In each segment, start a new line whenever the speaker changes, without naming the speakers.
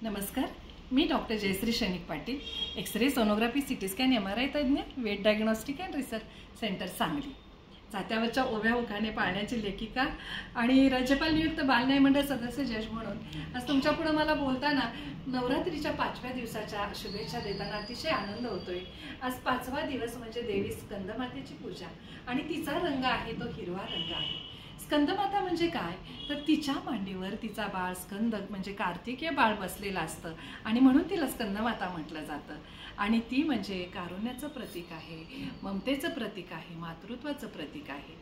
नमस्कार, मी doctor Jayashree Shainik Patil, X-ray sonography CT scan MRI तज्ञ, वेट diagnostic and research centre Sangli. जात्यावरच्या ओव्या ओघाने पाळण्याची लेखिका आणि राज्यपाल नियुक्त बालन्याय मंडळ सदस्य जज म्हणून आज तुमच्यापुढे मला बोलताना नवरात्रीच्या 5व्या दिवसाच्या शुभेच्छा देताना अतिशय आनंद होतोय. आज 5वा दिवस म्हणजे देवी स्कंदमातेची पूजा आणि तिचा रंग आहे तो हिरवा रंग आहे. स्कंदमाता म्हणजे काय तर तिच्या मांडीवर तिचा बाळ स्कंद म्हणजे कार्तिकीय बाळ बसलेलं असतं आणि म्हणून तिला स्कंदमाता म्हटलं जातं. आणि ती म्हणजे कारुण्याचं प्रतीक आहे, ममतेचं प्रतीक आहे, मातृत्वाचं प्रतीक आहे.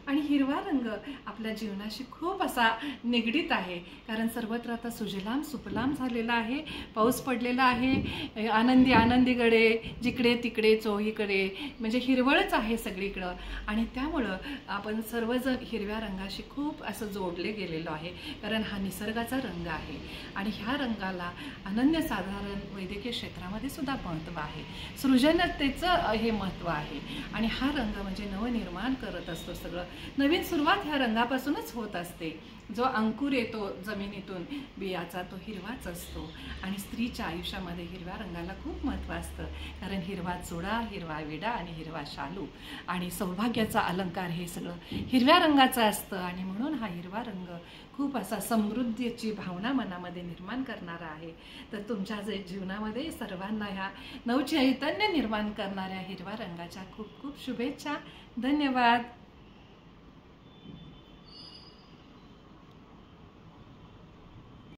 आणि हिरवा रंग आपल्या जीवनाशी खूप असा निगडीत आहे, कारण सर्वत्र आता सुजलाम सुफलाम झालेला आहे, पाऊस पडलेला आहे, आनंदी आनंदीकडे जिकडे तिकडे चोहीकडे म्हणजे हिरवळच आहे सगळीकडं. आणि त्यामुळं आपण सर्वजण हिरव्या रंगाशी खूप असं जोडले गेलेलो आहे, कारण हा निसर्गाचा रंग आहे. आणि ह्या रंगाला अनन्यसाधारण वैद्यकीय क्षेत्रामध्ये सुद्धा महत्त्व आहे, सृजनतेचं हे महत्त्व आहे. आणि हा रंग म्हणजे नवनिर्माण करत असतो, सगळं नवीन सुरुवात ह्या रंगापासूनच होत असते. जो अंकुर येतो जमिनीतून बियाचा तो हिरवाच असतो. आणि स्त्रीच्या आयुष्यामध्ये हिरव्या रंगाला खूप महत्त्व असतं, कारण हिरवा चुडा, हिरवा विडा आणि हिरवा शालू आणि सौभाग्याचा अलंकार हे सगळं हिरव्या रंगाचं असतं. आणि म्हणून हा हिरवा रंग खूप असा समृद्धीची भावना मनामध्ये निर्माण करणारा आहे. तर तुमच्या जे जीवनामध्ये सर्वांना ह्या नवचैतन्य निर्माण करणाऱ्या हिरव्या रंगाच्या खूप खूप शुभेच्छा. धन्यवाद.